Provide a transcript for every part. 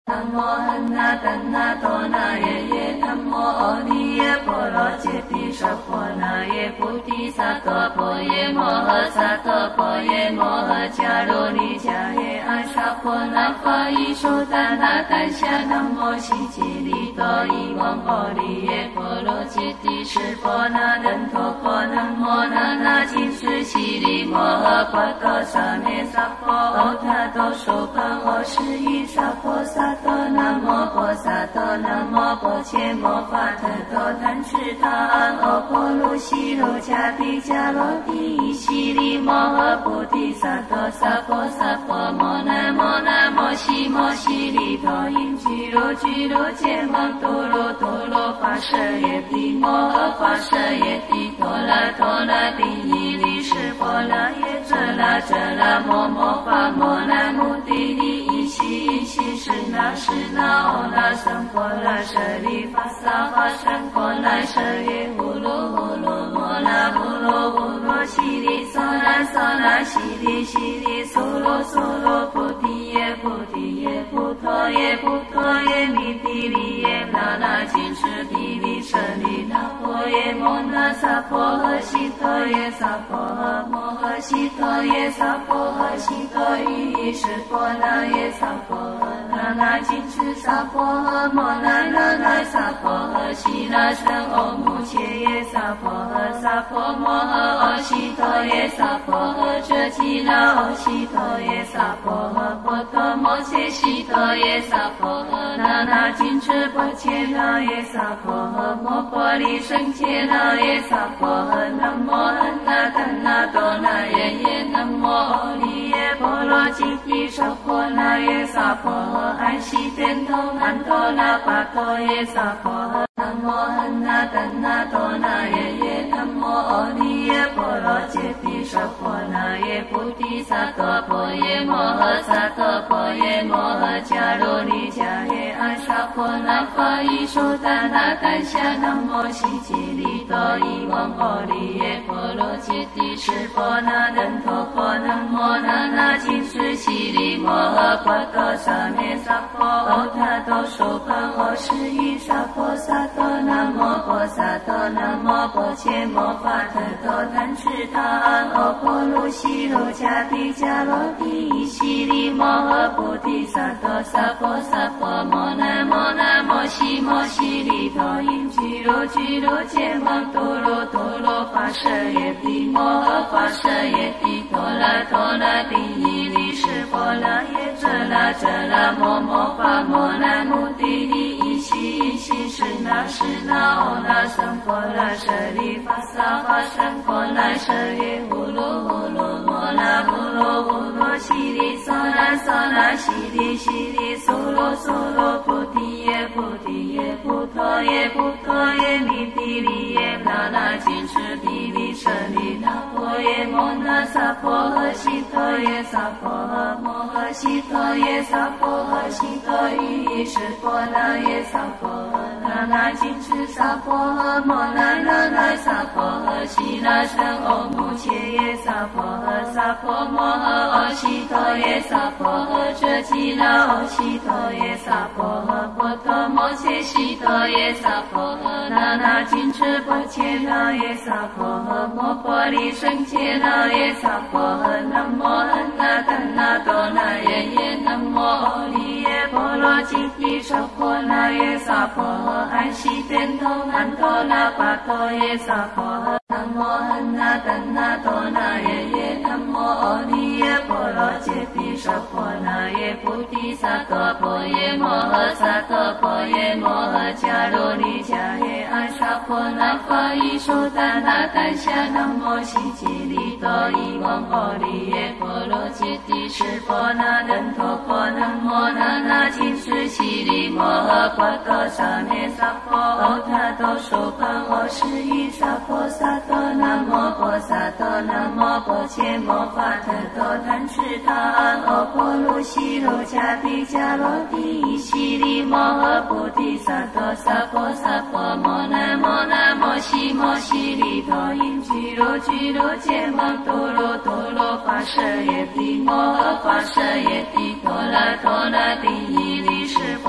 南无汉那达那多那耶耶，南无阿弥耶波罗揭谛娑婆那耶菩提萨埵婆耶摩诃萨埵婆耶摩诃迦卢尼迦耶阿萨婆那法伊苏达那丹夏南无悉吉利多伊王阿利耶波罗揭谛释婆那等陀婆南无那那金斯悉利摩诃婆多萨咩萨婆欧他多娑婆诃施依萨婆萨多南无婆萨多南无婆伽摩法特多贪吃他安阿婆卢悉卢迦毗迦罗帝悉利摩诃菩提萨埵萨婆萨婆摩那摩那摩悉摩悉利多因居卢居卢揭摩多罗多罗法舍耶帝摩诃法舍耶帝多拉多拉帝伊利释婆拉耶遮拉遮拉摩摩法摩那目的地伊悉伊悉是那是那欧那僧婆拉舍利法萨法僧婆拉舍耶呼噜呼噜摩那呼噜呼噜悉利娑那娑那悉利悉利娑罗娑罗菩提耶菩提耶菩陀耶菩陀耶弥帝利耶那那金士帝利舍利那婆耶摩那萨婆诃悉陀耶萨婆诃摩诃悉陀耶萨婆诃悉陀于释婆那耶萨婆诃那那金士萨婆诃摩那那那萨婆诃悉那僧欧目切耶萨婆诃萨婆摩诃阿悉陀耶萨婆诃遮吉那阿悉陀耶萨婆诃波多摩切悉陀耶萨婆诃那那金持波切那耶萨婆诃摩婆利胜切那耶萨婆诃南无汉那达那多那耶耶南无阿利耶波罗揭谛娑婆那耶萨婆诃安悉天头南头那巴陀耶萨婆诃南无汉那达那多那耶耶南无阿利耶波罗揭谛娑婆那耶菩提萨埵婆耶摩诃萨埵婆耶摩诃迦卢尼迦耶阿萨婆那法伊苏达那丹夏南无悉吉利多伊王阿利耶波罗揭谛释婆那等陀婆南无那那金斯悉利摩诃婆多萨咩萨婆欧他多娑婆诃施依萨婆萨多南无婆萨多南无婆伽摩法特多贪吃他安阿婆卢悉卢迦毗迦罗帝悉利摩诃菩提萨埵萨婆萨婆摩那摩那摩悉摩悉利多因居卢居卢揭摩多罗多罗法舍耶帝摩诃法舍耶帝多拉多拉帝伊利释婆拉耶遮拉遮拉摩摩法摩那目的地伊悉伊悉是那是那欧那僧婆拉舍利法萨法僧婆拉舍耶呼噜呼噜摩那呼噜呼噜悉利娑那娑那悉利悉利娑罗娑罗菩提耶菩提耶菩陀耶菩陀耶弥帝利耶那那金士帝利舍利那婆耶摩那萨婆诃悉陀耶萨婆诃摩诃悉陀耶萨婆诃悉陀于释婆那耶萨婆诃那那金士萨婆诃摩那那那萨婆诃悉那僧欧目切耶萨婆诃萨婆摩诃阿悉陀耶萨婆诃遮吉那阿悉陀耶萨婆诃波多摩切悉陀耶萨婆诃那那金持波切那耶萨婆诃摩婆利胜切那耶萨婆诃南无汉那达那多那耶耶南无阿利耶波罗揭谛娑婆那耶萨婆诃安悉天头南头那巴陀耶萨婆诃南无汉那达那多那耶耶南无阿利耶波罗揭谛娑婆那耶菩提萨埵婆耶摩诃萨埵婆耶摩诃迦卢尼迦耶阿萨婆那法伊苏达那丹夏南无悉吉利多伊王阿利耶波罗揭谛释婆那等陀婆南无那那金士悉利摩诃婆多萨咩萨婆欧他多娑婆诃施依萨婆萨多南无婆萨多南无婆伽摩法特多贪吃他安阿婆卢悉卢迦毗迦罗帝悉利摩诃菩提萨埵萨婆萨婆摩那摩那摩悉摩悉利多因居卢居卢揭摩多罗多罗法舍耶帝摩诃法舍耶帝多拉多拉帝伊利释婆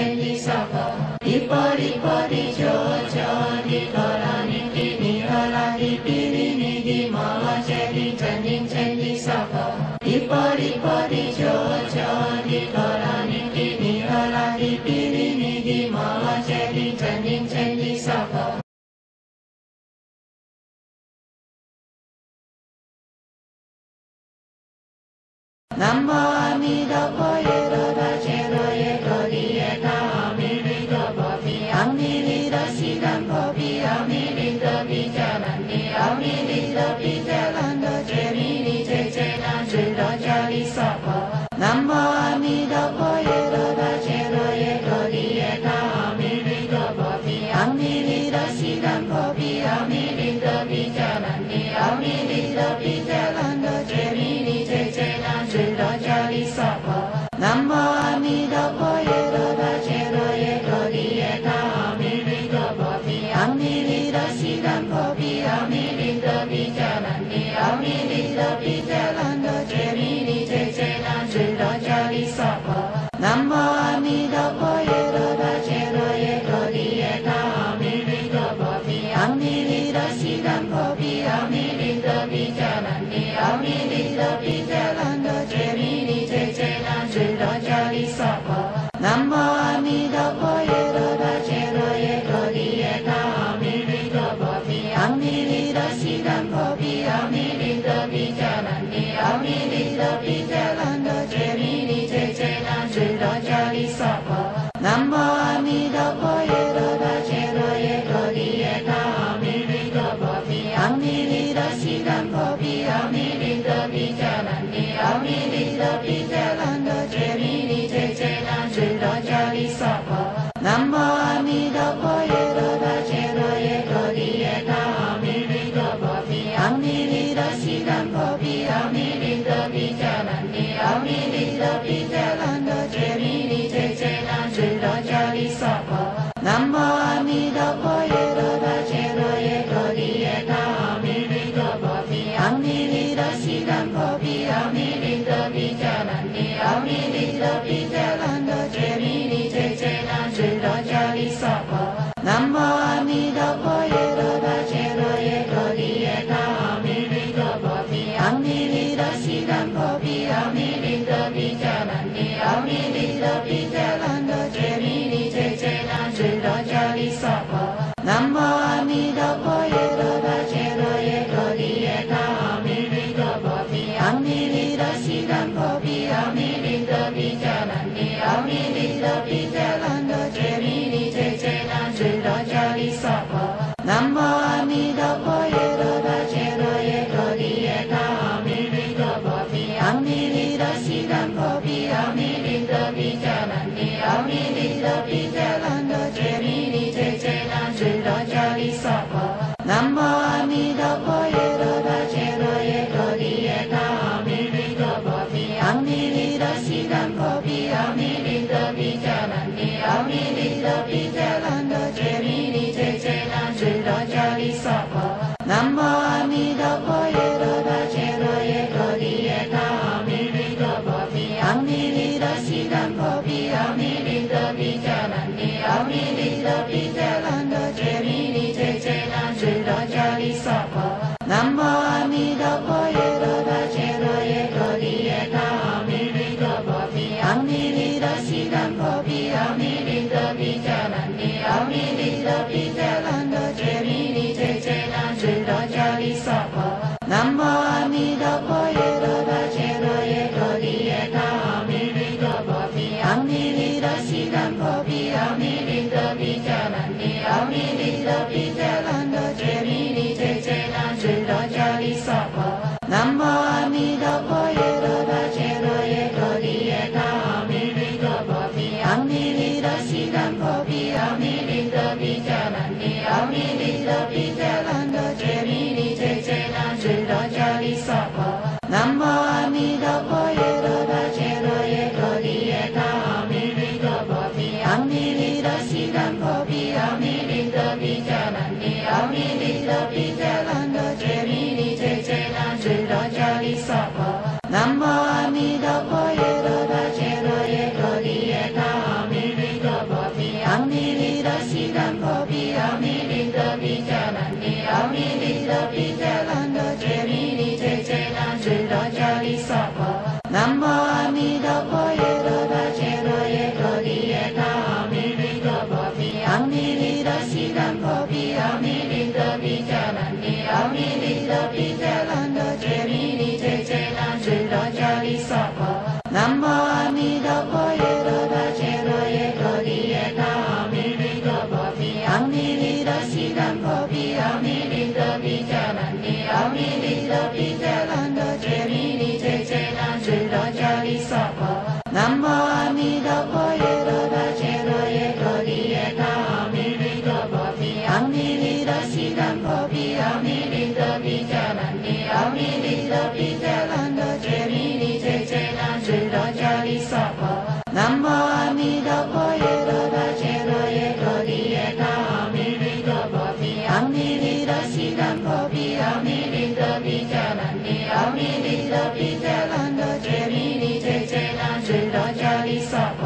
di thola ni ki ni la di pi ni di ma la che di chen di sa pho. Nam mô A Di Đà Phật ye đà đà che đà ye đà di ye đà a mi di đà phật vi a mi di đà si đàn phật vi a mi di đà vi cha lan di a mi di đà vi cha lan đà che mi di che na che đà cha di sa phật. Nam mô A Di Đà Phật ye đà đà che đà ye đà di ye đà a mi di đà phật vi a mi di đà si đàn phật vi a mi di đà vi cha lan di a mi di đà vi cha lan đà che mi di che na che đà cha di sa phật. Nam mô A Di Đà Phật ye đà đà che đà ye đà di ye đà a mi di đà phật vi a mi di đà si đàn phật vi a mi di đà vi cha lan di a mi di đà vi cha lan đà che mi di che na che đà cha di sa phật. Nam mô A Di Đà Phật ye đà đà che đà ye đà di ye đà a mi di đà phật vi a mi di đà si đàn phật vi a mi di đà vi cha lan di a mi di đà vi cha lan đà che mi di che na che đà cha di sa phật. Nam mô A Di Đà Phật ye đà đà che đà ye đà di ye đà a mi di đà phật vi a mi di đà si đàn phật vi a mi di đà vi cha lan di a mi di đà vi cha lan đà che mi di che na che đà cha di sa phật. Nam mô A Di Đà Phật ye đà đà che đà ye đà di ye đà a mi di đà phật vi a mi di đà si đàn phật vi a mi di đà vi cha lan di a mi di đà vi cha lan đà che mi di che na che đà cha di sa phật. Nam mô A Di Đà Phật ye đà đà che đà ye đà di ye đà a mi di đà phật vi a mi di đà si đàn phật vi a mi di đà vi cha lan di a mi di đà vi cha lan đà che mi di che na che đà cha di sa phật. Nam mô A Di Đà Phật ye đà đà che đà ye đà di ye đà a mi di đà phật vi a mi di đà si đàn phật vi a mi di đà vi cha lan di a mi di đà vi cha lan đà che mi di che na che đà cha di sa phật. Nam mô A Di Đà Phật ye đà đà che đà ye đà di ye đà a mi di đà phật vi a mi di đà si đàn phật vi a mi di đà vi cha lan di a mi di đà vi cha lan đà che mi di che na che đà cha di sa phật. Nam mô A Di Đà Phật ye đà đà che đà ye đà di ye đà a mi di đà phật vi a mi di đà si đàn phật vi a mi di đà vi cha lan di a mi di đà vi cha lan đà che mi di che na che đà cha di sa phật. Nam mô A Di Đà Phật ye đà đà che đà ye đà di ye đà a mi di đà phật vi a mi di đà si đàn phật vi a mi di đà vi cha lan di a mi di đà vi cha lan đà che mi di che na che đà cha di sa phật. Nam mô A Di Đà Phật ye đà đà che đà ye đà di ye đà a mi di đà phật vi a mi di đà si đàn phật vi a mi di đà vi cha lan di a mi di đà vi cha lan đà che mi di che na che đà cha di sa phật. Nam mô A Di Đà Phật ye đà đà che đà ye đà di ye đà a mi di đà phật vi a mi di đà si đàn phật vi a mi di đà vi cha lan di a mi di đà vi cha lan đà che mi di che na che đà cha di sa phật. Nam mô A Di Đà Phật ye đà đà che đà ye đà di ye đà a mi di đà phật vi a mi di đà si đàn phật vi a mi di đà vi cha lan di a mi di đà vi cha lan đà che mi di che na che đà cha di sa phật. Nam mô A Di Đà Phật ye đà đà che đà ye đà di ye đà a mi di đà phật vi a mi di đà si đàn phật vi a mi di đà vi cha lan di a mi di đà vi cha lan đà che mi di che na che đà cha di sa phật. Nam mô A Di Đà Phật ye đà đà che đà ye đà di ye đà a mi di đà phật vi a mi di đà si đàn phật vi a mi di đà vi cha lan di a 陀佛耶罗达揭罗耶格利耶他阿弥利多婆毗阿弥利多悉檀婆毗阿弥利多毗迦兰尼阿弥利多毗迦兰多揭弥利揭揭那智多迦利萨婆南无阿弥陀佛耶罗达揭罗耶格利耶他阿弥利多婆毗阿弥利多悉檀婆毗阿弥利多毗迦兰尼阿弥利多毗迦兰多揭弥利揭揭那智多迦利萨婆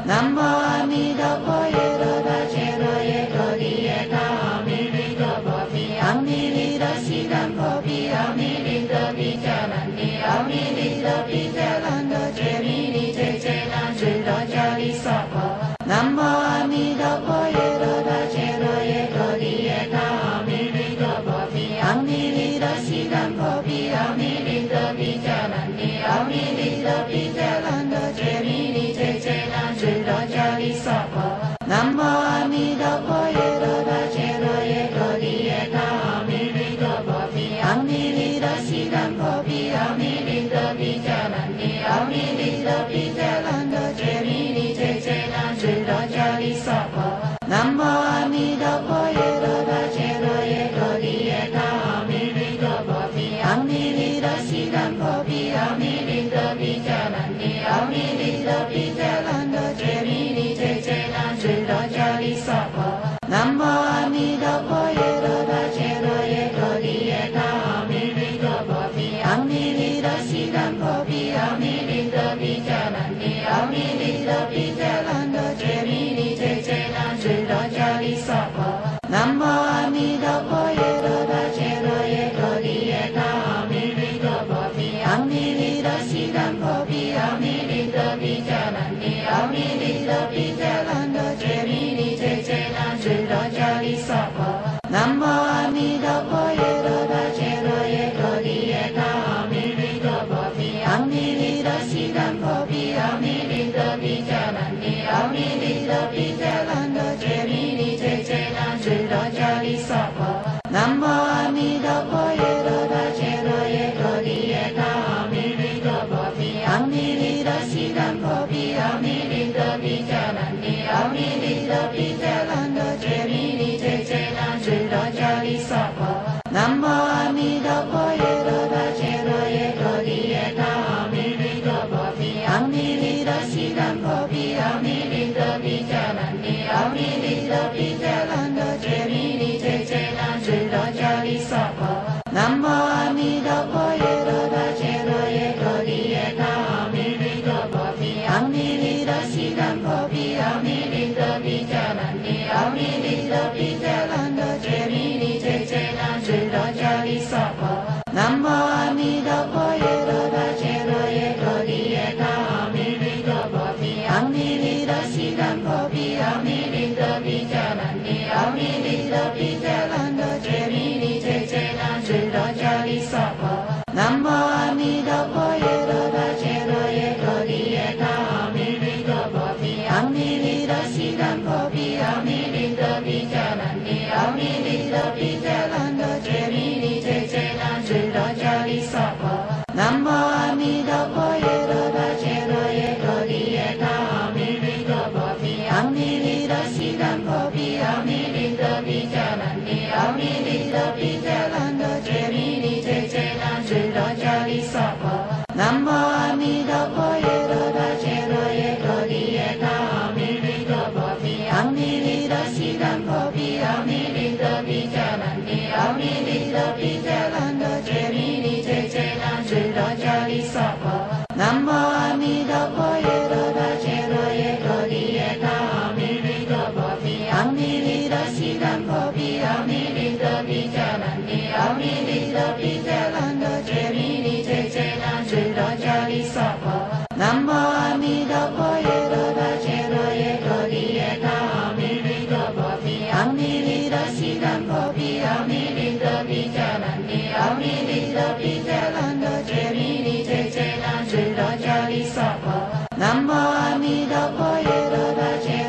南无阿弥陀佛耶罗达揭罗耶格利耶他阿弥利多婆毗阿弥利多悉檀婆毗阿弥利多毗迦兰尼阿弥利多毗迦兰多揭弥利揭揭那智多迦利萨婆南无阿弥陀佛耶罗达揭罗耶格利耶他阿弥利多婆毗阿弥利多悉檀婆毗阿弥利多毗迦兰尼阿弥利多毗迦兰多揭弥利揭揭那智多迦利萨婆南无阿弥陀佛耶罗达揭罗耶格利耶他阿弥利多婆毗阿弥利多悉檀婆毗阿弥利多毗迦兰尼阿弥利多毗迦兰多揭弥利揭揭那智多迦利萨婆南无阿弥陀佛耶罗达揭罗耶格利耶他阿弥利多婆毗阿弥利多悉檀婆毗阿弥利多毗迦兰尼阿弥利多毗迦兰多揭弥利揭揭那智多迦利萨婆南无阿弥陀佛耶罗达揭罗耶格利耶他阿弥利多婆毗阿弥利多悉檀婆毗阿弥利多毗迦兰尼阿弥利多毗迦兰多揭弥利揭揭那智多迦利萨婆南无阿弥陀佛耶罗达揭罗耶格利耶他阿弥利多婆毗阿弥利多悉檀婆毗阿弥利多毗迦兰尼阿弥利多毗迦兰多揭弥利揭揭那智多迦利萨婆南无阿弥陀佛耶罗达揭罗耶格利耶他阿弥利多婆毗阿弥利多悉檀婆毗阿弥利多毗迦兰尼阿弥利多毗迦兰多揭弥利揭揭那智多迦利萨婆南无阿弥陀佛耶罗达揭罗耶格利耶他阿弥利多婆毗阿弥利多悉檀婆毗阿弥利多毗迦兰尼阿弥利多毗迦兰多揭弥利揭揭那智多迦利萨婆南无阿弥陀佛耶罗达揭罗耶格利耶他阿弥利多婆毗阿弥利多悉檀婆毗阿弥利多毗迦兰尼阿弥利多毗迦兰多揭弥利揭揭那智多迦利萨婆南无阿弥陀佛耶罗达揭罗耶格利耶他阿弥利多婆毗阿弥利多悉檀婆毗阿弥利多毗迦兰尼阿弥利多毗迦兰多揭弥利揭揭那智多迦利萨婆南无阿弥陀佛耶罗达揭罗耶格利耶他阿弥利多婆毗阿弥利多悉檀婆毗阿弥利多毗迦兰尼阿弥利多毗迦兰多揭弥利揭揭那智多迦利萨婆南无阿弥陀佛耶罗达揭罗耶格利耶他阿弥利多婆毗阿弥利多悉檀婆毗阿弥利多毗迦兰尼阿弥利多毗迦兰多揭弥利揭揭那智多迦利萨婆南无阿弥陀佛耶罗达揭罗耶格利耶他阿弥利多婆毗阿弥利多悉檀婆毗阿弥利多毗迦兰尼阿弥利多毗迦兰多揭弥利揭揭那智多迦利萨婆南无阿弥陀佛耶罗达揭罗耶格利耶他阿弥利多婆毗阿弥利多悉檀婆毗阿弥利多毗迦兰尼阿弥利多毗迦兰多揭弥利揭揭那智多迦利萨婆南无阿弥陀佛耶罗达揭罗耶格利耶他阿弥利多婆毗阿弥利多悉檀婆毗阿弥利多毗迦兰尼阿弥利多毗迦兰多揭弥利揭揭那智多迦利萨婆南无阿弥陀佛耶罗达揭罗耶格利耶他阿弥利多婆毗阿弥利多悉檀婆毗阿弥利多毗迦兰尼阿弥利多毗迦兰多揭弥利揭揭那智多迦利萨婆南无阿弥陀佛耶罗达揭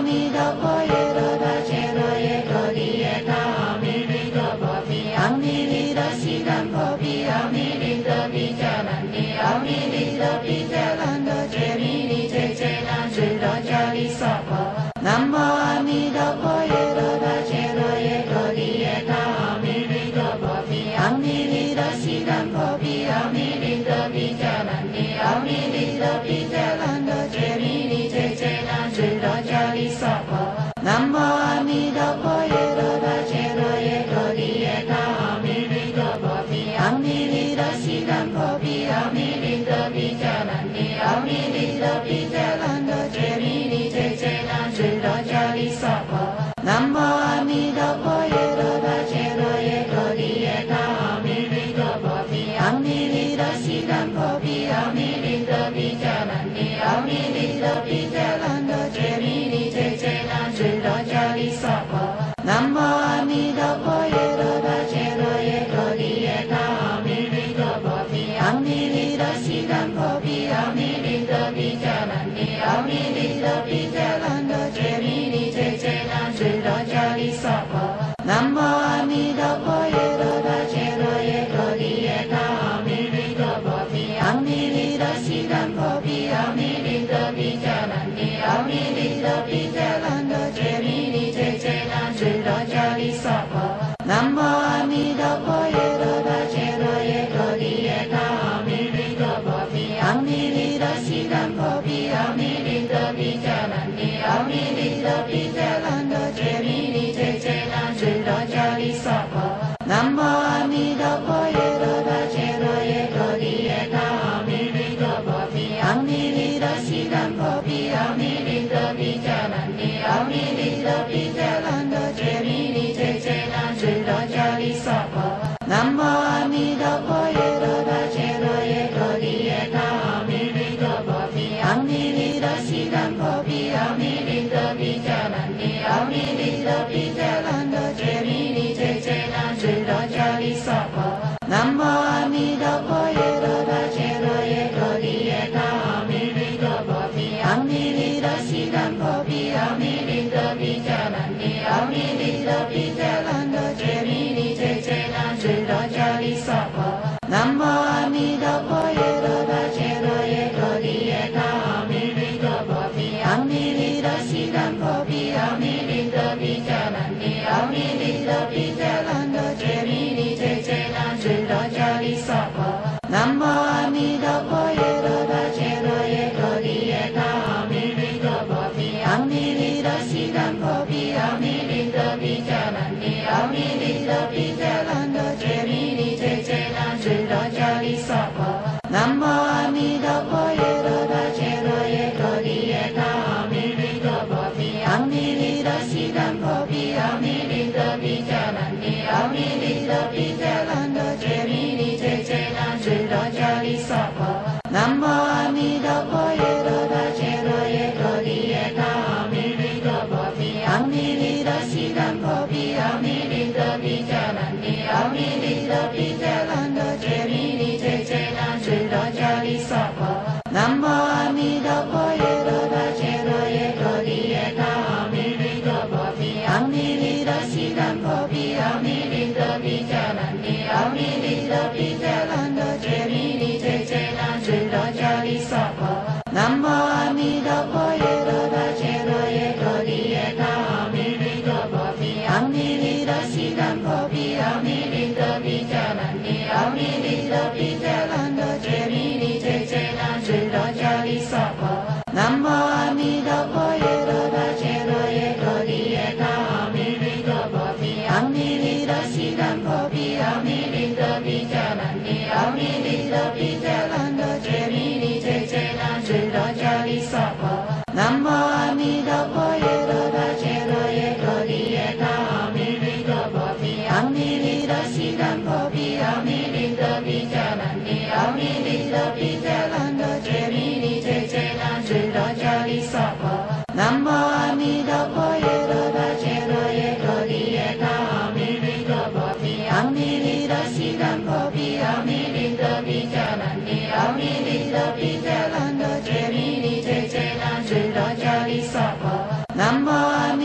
弥陀佛耶罗达揭罗耶多利耶他阿弥利多婆毗阿弥利多悉檀婆毗阿弥利多毗迦兰尼阿弥利多毗迦兰多揭弥利揭揭那智多迦利萨婆南无阿弥陀佛耶罗达揭罗耶多利耶他阿弥利多婆毗阿弥利多悉檀婆毗阿弥利多毗迦兰尼阿弥利多毗迦兰多揭弥利揭揭那智多迦利萨婆南无阿弥陀佛耶罗达揭罗耶多利耶他阿弥利多婆毗阿弥利多悉檀婆毗阿弥利多毗迦兰尼阿弥利多毗迦兰多揭弥利揭揭那智多迦利萨婆南无阿弥陀佛耶罗达揭罗耶多利耶他阿弥利多婆毗阿弥利多悉檀婆毗阿弥利多毗迦兰尼阿弥利多毗迦兰多揭弥利揭揭那智多迦利萨婆南无阿弥陀佛耶罗达揭罗耶多利耶他阿弥利多婆毗阿弥利多悉檀婆毗阿弥利多毗迦兰尼阿弥利多毗迦兰多揭弥利揭揭那智多迦利萨婆南无阿弥陀佛耶罗达揭罗耶多利耶他阿弥利多婆毗阿弥利多悉檀婆毗阿弥利多毗迦兰尼阿弥利多毗迦兰多揭弥利揭揭那智多迦利萨婆南无阿弥陀佛耶罗达揭罗耶多利耶他阿弥利多婆毗阿弥利多悉檀婆毗阿弥利多毗迦兰尼阿弥利多毗迦兰多揭弥利揭揭那智多迦利萨婆南无阿弥陀佛耶罗达揭罗耶多利耶他阿弥利多婆毗阿弥利多悉檀婆毗阿弥利多毗迦兰尼阿弥利多毗迦兰多揭弥利揭揭那智多迦利萨婆南无阿弥陀佛耶罗达揭罗耶多利耶他阿弥利多婆毗阿弥利多悉檀婆毗阿弥利多毗迦兰尼阿弥利多毗迦兰多揭弥利揭揭那智多迦利萨婆南无阿弥陀佛耶罗达揭罗耶多利耶他阿弥利多婆毗阿弥利多悉檀婆毗阿弥利多毗迦兰尼阿弥利多毗迦兰多揭弥利揭揭那智多迦利萨婆南无阿弥陀佛耶罗达揭罗耶多利耶他阿弥利多婆毗阿弥利多悉檀婆毗阿弥利多毗迦兰尼阿弥利多毗迦兰多揭弥利揭揭那智多迦利萨婆南无阿弥陀佛耶罗达揭罗耶多利耶他阿弥利多婆毗阿弥利多悉檀婆毗阿弥利多毗迦兰尼阿弥利多毗迦兰多揭弥利揭揭那智多迦利萨婆南无阿弥陀佛耶罗达揭罗耶多利耶他阿弥利多婆毗阿弥利多悉檀婆毗阿弥利多毗迦兰尼阿弥利多毗迦兰多揭弥利揭揭那智多迦利萨婆南无阿弥陀佛耶罗达揭罗耶多利耶他阿弥利多婆毗阿弥利多悉檀婆毗阿弥利多毗迦兰尼阿弥利多毗迦兰多揭弥利揭揭那智多迦利萨婆南无阿弥陀佛耶罗达揭罗耶多利耶他阿弥利多婆毗阿弥利多悉檀婆毗阿弥利多毗迦兰尼阿弥利多毗迦兰多揭弥利揭揭那智多迦利萨婆南无阿弥陀佛耶罗达揭罗耶多利耶他阿弥利多婆毗阿弥利多悉檀婆毗阿弥利多毗迦兰尼阿弥利多毗迦兰多揭弥利揭揭那智多迦利萨婆南无阿弥陀佛耶罗达揭罗耶多利耶他阿弥利多婆毗阿弥利多悉檀婆毗阿弥利多毗迦兰尼阿弥利多毗迦兰多揭弥利揭揭那智多迦利萨婆南无阿弥陀佛耶罗达揭罗耶多利耶他阿弥利多婆毗阿弥利多悉檀婆毗阿弥利多毗迦兰尼阿弥利多毗迦兰多揭弥利揭揭那智多迦利萨婆南无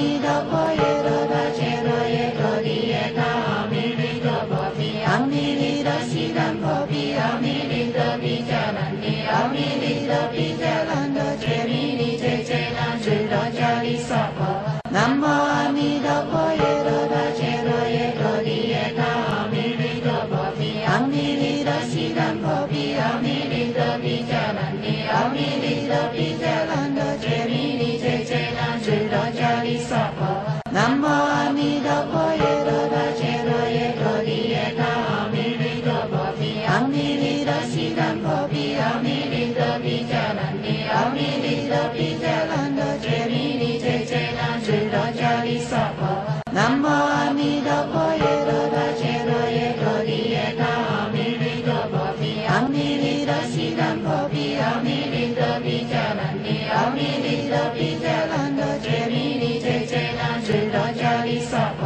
弥陀佛耶罗达揭罗耶格利耶他阿弥利多婆毗阿弥利多悉檀婆毗阿弥利多毗迦兰尼阿弥利多毗迦兰多揭弥尼揭揭那智多迦利娑婆南无阿弥陀佛耶罗达揭罗耶格利耶他阿弥利多婆毗阿弥利多悉檀婆毗阿弥利多毗迦兰尼阿弥利多毗迦兰多揭弥尼揭揭那智多迦利娑婆南无阿弥陀佛耶罗达揭罗耶格利耶他阿弥利多婆毗阿弥利多悉檀婆毗阿弥利多毗迦兰尼阿弥利多毗迦兰多揭弥尼揭揭那智多迦利娑婆南无阿弥陀佛耶罗达揭罗耶格利耶他阿弥利多婆毗阿弥利多悉檀婆毗阿弥利多毗迦兰尼阿弥利多毗迦兰多揭弥尼揭揭那智多迦利娑婆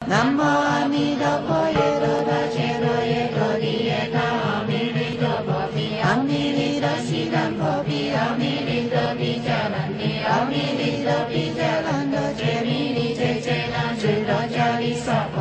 南无阿弥陀佛耶罗达揭罗耶格利耶他阿弥利多婆毗阿弥利多悉檀婆毗阿弥利多毗迦兰尼阿弥利多毗迦兰多揭弥尼揭揭那智多迦利娑婆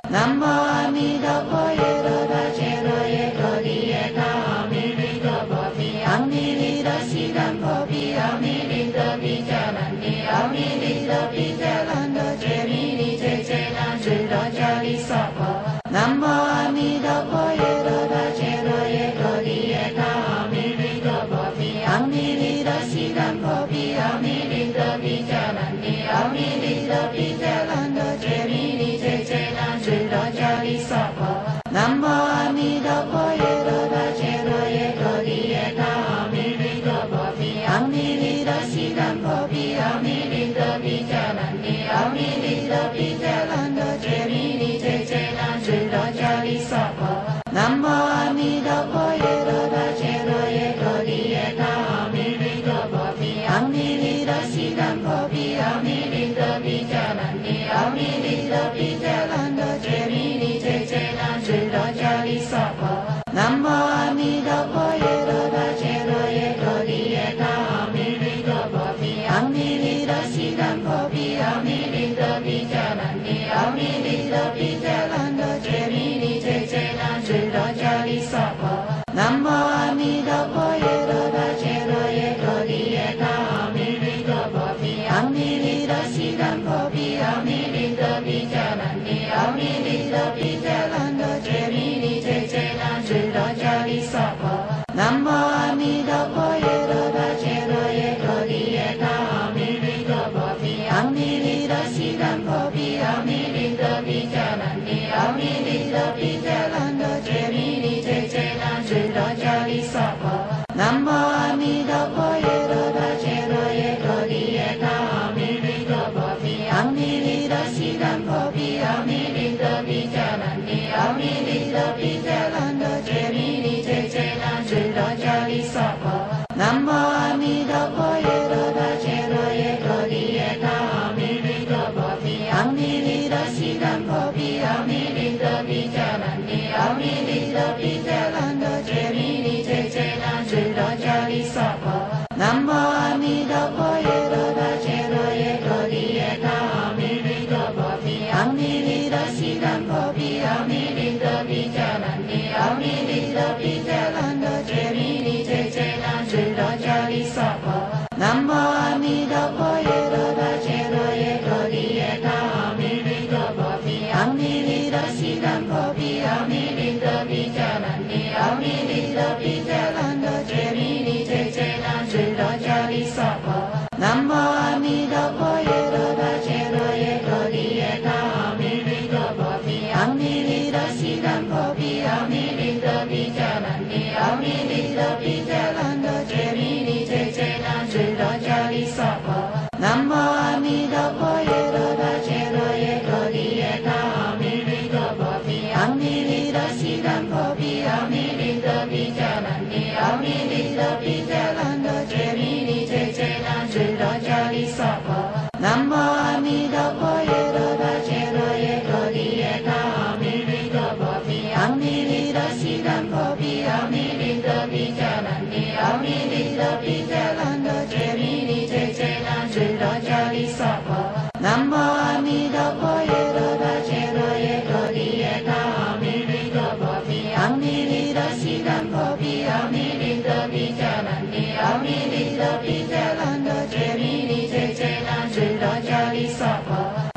南无阿弥陀佛耶罗达揭罗耶格利耶他阿弥利多婆毗阿弥利多悉檀婆毗阿弥利多毗迦兰尼阿弥利多毗迦兰多揭弥尼揭揭那智多迦利娑婆南无阿弥陀佛耶罗达揭罗耶格利耶他阿弥利多婆毗阿弥利多悉檀婆毗阿弥利多毗迦兰尼阿弥利多毗迦兰多揭弥尼揭揭那智多迦利娑婆南无阿弥陀佛耶罗达揭罗耶格利耶他阿弥利多婆毗阿弥利多悉檀婆毗阿弥利多毗迦兰尼阿弥利多毗迦兰多揭弥尼揭揭那智多迦利娑婆南无阿弥陀佛耶罗达揭罗耶格利耶他阿弥利多婆毗阿弥利多悉檀婆毗阿弥利多毗迦兰尼阿弥利多毗迦兰多揭弥尼揭揭那智多迦利娑婆南无阿弥陀佛耶罗达揭罗耶格利耶他阿弥利多婆毗阿弥利多悉檀婆毗阿弥利多毗迦兰尼阿弥利多毗迦兰多揭弥尼揭揭那智多迦利娑婆南无阿弥陀佛耶罗达揭罗耶格利耶他阿弥利多婆毗阿弥利多悉檀婆毗阿弥利多毗迦兰尼阿弥利多毗迦兰多揭弥尼揭揭那智多迦利娑婆南无阿弥陀佛耶罗达揭罗耶格利耶他阿弥利多婆毗阿弥利多悉檀婆毗阿弥利多毗迦兰尼阿弥利多毗迦兰多揭弥尼揭揭那智多迦利娑婆南无阿弥陀佛耶罗达揭罗耶格利耶他阿弥利多婆毗阿弥利多悉檀婆毗阿弥利多毗迦兰尼阿弥利多毗迦兰多揭弥尼揭揭那智多迦利娑婆南无阿弥陀佛耶罗达揭罗耶格利耶他阿弥利多婆毗阿弥利多悉檀婆毗阿弥利多毗迦兰尼阿弥利多毗迦兰多揭弥尼揭揭那智多迦利娑婆南无阿弥陀佛耶罗达揭罗耶格利耶他阿弥利多婆毗阿弥利多悉檀婆毗阿弥利多毗迦兰尼阿弥利多毗迦兰多揭弥尼揭揭那智多迦利娑婆南无阿弥陀佛耶罗达揭罗耶格利耶他阿弥利多婆毗阿弥利多悉檀婆毗阿弥利多毗迦兰尼阿弥利多毗迦兰多揭弥尼揭揭那智多迦利娑婆南无阿弥陀佛耶罗达揭罗耶格利耶他阿弥利多婆毗阿弥利多悉檀婆毗阿弥利多毗迦兰尼阿弥利多毗迦兰多揭弥尼揭揭那智多迦利娑婆南无阿弥陀佛耶罗达揭罗耶格利耶他阿弥利多婆毗阿弥利多悉檀婆毗阿弥利多毗迦兰尼阿弥利多毗迦兰多揭弥尼揭揭那智多迦利娑婆南无阿弥陀佛耶罗达揭罗耶格利耶他阿弥利多婆毗阿弥利多悉檀婆毗阿弥利多毗迦兰尼阿弥利多毗迦兰多揭弥尼揭揭那智多迦利娑婆南无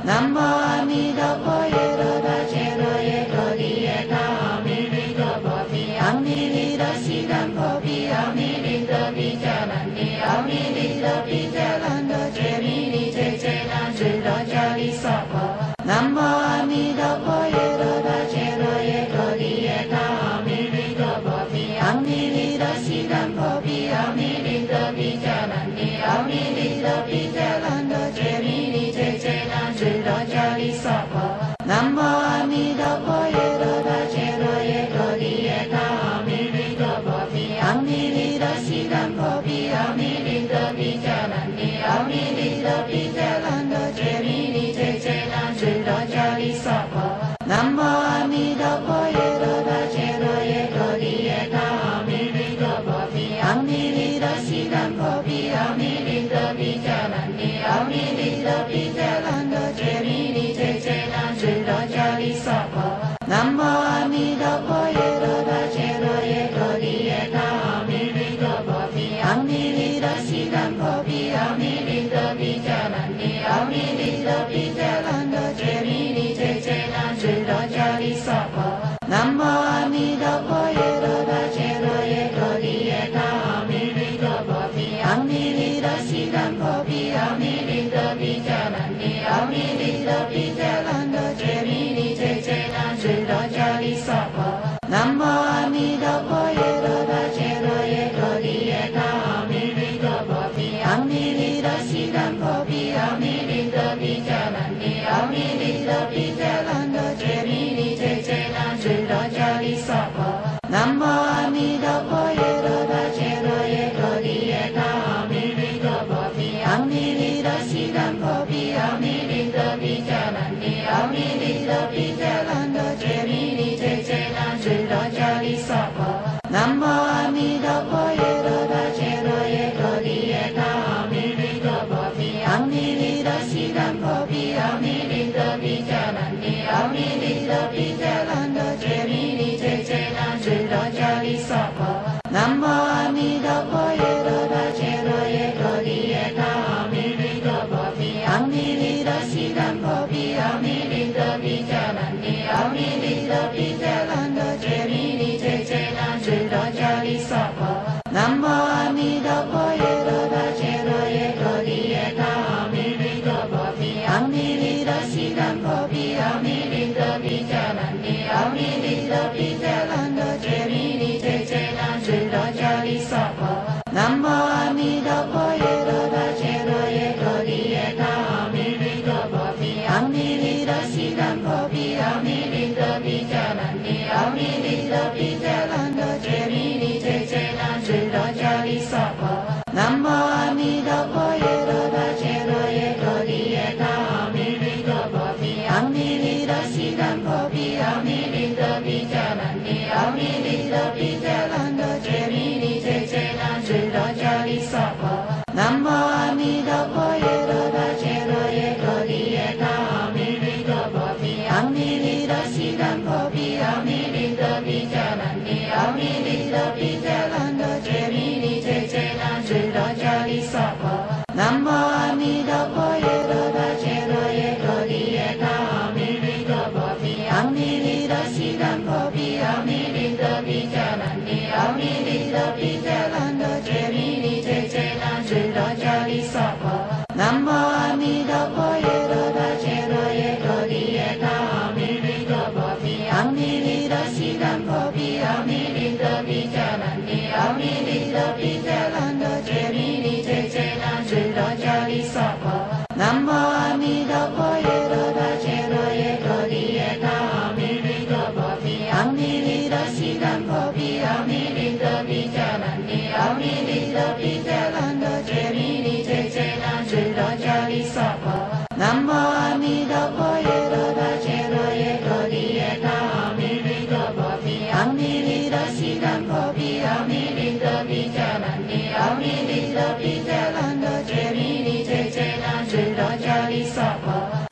南无阿弥陀佛，耶罗达揭罗耶多利耶他阿弥利多婆毗，阿弥利多悉檀婆毗，阿弥利多毗迦兰尼，阿弥利多毗迦兰多揭弥尼揭揭那智多迦利娑婆。南无阿弥陀佛，耶罗达揭罗耶多利耶他阿弥利多婆毗，阿弥利多悉檀婆毗，阿弥利多毗迦兰尼，阿弥利多毗迦兰多揭弥尼揭揭那智多迦利娑婆。南无阿弥陀佛，耶罗达揭罗耶多利耶他阿弥利多婆毗，阿弥利多悉檀婆毗，阿弥利多毗迦兰尼，阿弥利多毗迦兰多揭弥尼揭揭那智多迦利娑婆。南无阿弥陀佛，耶罗达揭罗耶多利耶他阿弥利多婆毗，阿弥利多悉檀婆毗，阿弥利多毗迦兰尼，阿弥利多毗迦兰多揭弥尼揭揭那智多迦利娑婆。南无阿弥陀佛，耶罗达揭罗耶多利耶他阿弥利多婆毗，阿弥利多悉檀婆毗，阿弥利多毗迦兰尼，阿弥利多毗迦兰多揭弥尼揭揭那智多迦利娑婆。南无阿弥陀佛，耶罗达揭罗耶多利耶他阿弥利多婆毗，阿弥利多悉檀婆毗，阿弥利多毗迦兰尼，阿弥利多毗迦兰多揭弥尼揭揭那智多迦利娑婆。南无阿弥陀佛，耶罗达揭罗耶多利耶他阿弥利多婆毗，阿弥利多悉檀婆毗，阿弥利多毗迦兰尼，阿弥利多毗迦兰多揭弥尼揭揭那智多迦利娑婆。南无阿弥陀佛，耶罗达揭罗耶多利耶他阿弥利多婆毗，阿弥利多悉檀婆毗，阿弥利多毗迦兰尼，阿弥利多毗迦兰多揭弥尼揭揭那智多迦利娑婆。南无阿弥陀佛，耶罗达揭罗耶多利耶他阿弥利多婆毗，阿弥利多悉檀婆毗，阿弥利多毗迦兰尼，阿弥利多毗迦兰多揭弥尼揭揭那智多迦利娑婆。南无阿弥陀佛，耶罗达揭罗耶多利耶他阿弥利多婆毗，阿弥利多悉檀婆毗，阿弥利多毗迦兰尼，阿弥利多毗迦兰多揭弥尼揭揭那智多迦利娑婆。南无阿弥陀佛，耶罗达揭罗耶多利耶他阿弥利多婆毗，阿弥利多悉檀婆毗，阿弥利多毗迦兰尼，阿弥利多毗迦兰多揭弥尼揭揭那智多迦利娑婆。南无阿弥陀佛，耶罗达揭罗耶多利耶他阿弥利多婆毗，阿弥利多悉檀婆毗，阿弥利多毗迦兰尼，阿弥利多毗迦兰多揭弥尼揭揭那智多迦利娑婆。南无阿弥陀佛，耶罗达揭罗耶多利耶他阿弥利多婆毗，阿弥利多悉檀婆毗，阿弥利多毗迦兰尼，阿弥利多毗迦兰多揭弥尼揭揭那智多迦利娑婆。南无阿弥陀佛，耶罗达揭罗耶多利耶他阿弥利多婆毗，阿弥利多悉檀婆毗，阿弥利多毗迦兰尼，阿弥利多毗迦兰多揭弥尼揭揭那智多迦利娑婆。南无阿弥陀佛，耶罗达揭罗耶多利耶他阿弥利多婆毗，阿弥利多悉檀婆毗，阿弥利多毗迦兰尼，阿弥利多毗迦兰多揭弥尼揭揭那智多迦利娑婆。南无阿弥陀佛，耶罗达揭罗耶多利耶他阿弥利多婆毗，阿弥利多悉檀婆毗，阿弥利多毗迦兰尼，阿弥利多毗迦兰多揭弥尼揭揭那智多迦利娑婆。南无阿弥陀佛，耶罗达揭罗耶多利耶他阿弥利多婆毗，阿弥利多悉檀婆毗，阿弥利多毗迦兰尼，阿弥利多毗迦兰多揭弥尼揭揭那智多迦利娑婆。南无阿弥陀佛，耶罗达揭罗耶多利耶他阿弥利多婆毗，阿弥利多悉檀婆毗，阿弥利多毗迦兰尼，阿弥利多毗迦兰多揭弥尼揭揭那智多迦利娑婆。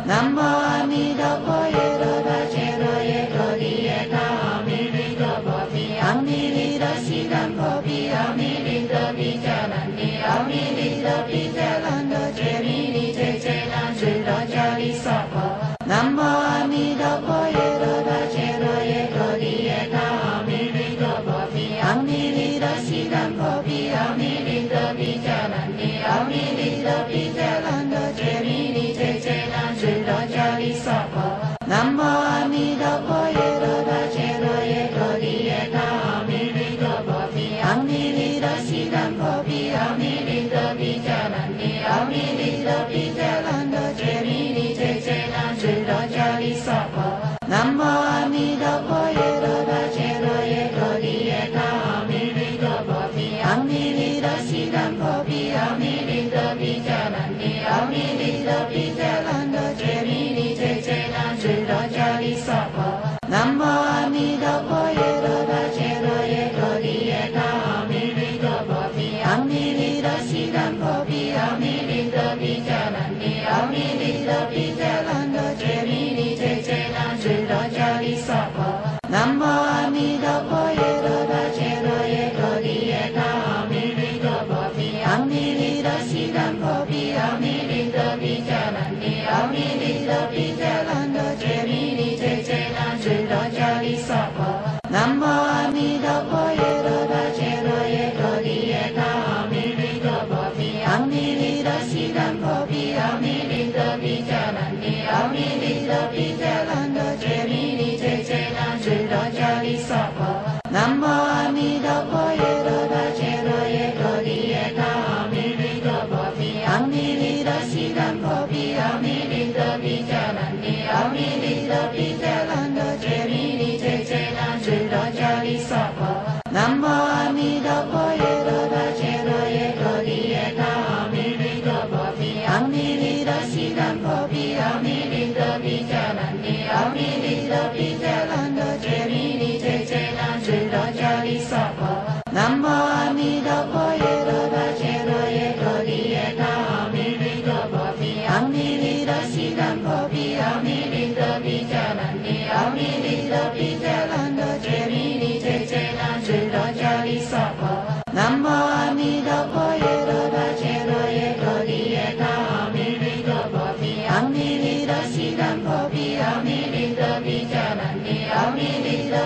南无阿弥陀佛，耶罗达揭罗耶多利耶他阿弥利多婆毗，阿弥利多悉檀婆毗，阿弥利多毗迦兰尼，阿弥利多毗迦兰多揭弥尼揭揭那智多迦利娑 Bodhisattva. Namo Amitabha Yeroda Cheroye Kodiyeta Amrita Bhavi Amrita Siddham Bhavi Amrita Vijalanni Amrita Vijalanda Chemini Chechena Chudajali Sattva. Namo Amitabha Yeroda Cheroye Kodiyeta Amrita Bhavi Amrita Siddham Bhavi Amrita Vijalanni Amrita Vijalanda Chemini Chechena Chudajali Sattva. Namo Amitabha Yeroda Cheroye Kodiyeta Amrita Bhavi Amrita Siddham Bhavi Amrita Vijalanni Amrita Vijalanda Chemini Chechena Chudajali Sattva. Namo Amitabha Yeroda Cheroye Kodiyeta Amrita Bhavi Amrita Siddham Bhavi Amrita Vijalanni Amrita Vijalanda Chemini Chechena Chudajali Sattva. Namo Amitabha Yeroda Cheroye Kodiyeta Amrita Bhavi Amrita Siddham Bhavi Amrita Vijalanni Amrita Vijalanda Chemini Chechena Chudajali Sattva. Namo Amitabha Yeroda Cheroye Kodiyeta Amrita Bhavi Amrita Siddham Bhavi Amrita Vijalanni Amrita Vijalanda Chemini Chechena Chudajali Sattva. Namo Amitabha Yeroda Cheroye Kodiyeta Amrita Bhavi Amrita Siddham Bhavi Amrita Vijalanni Amrita Vijalanda Chemini Chechena Chudajali Sattva. Namo Amitabha Yeroda Cheroye Kodiyeta Amrita Bhavi Amrita Siddham Bhavi Amrita Vijalanni Amrita Vijalanda Chemini Chechena Chudajali Sattva. Namo Amitabha Yeroda Cheroye Kodiyeta Amrita Bhavi Amrita Siddham Bhavi Amrita Vijalanni Amrita Vijalanda Chemini Chechena Chudajali Sattva. Namo Amitabha Yeroda Cheroye Kodiyeta Amrita Bhavi Amrita Siddham Bhavi Amrita Vijalanni Amrita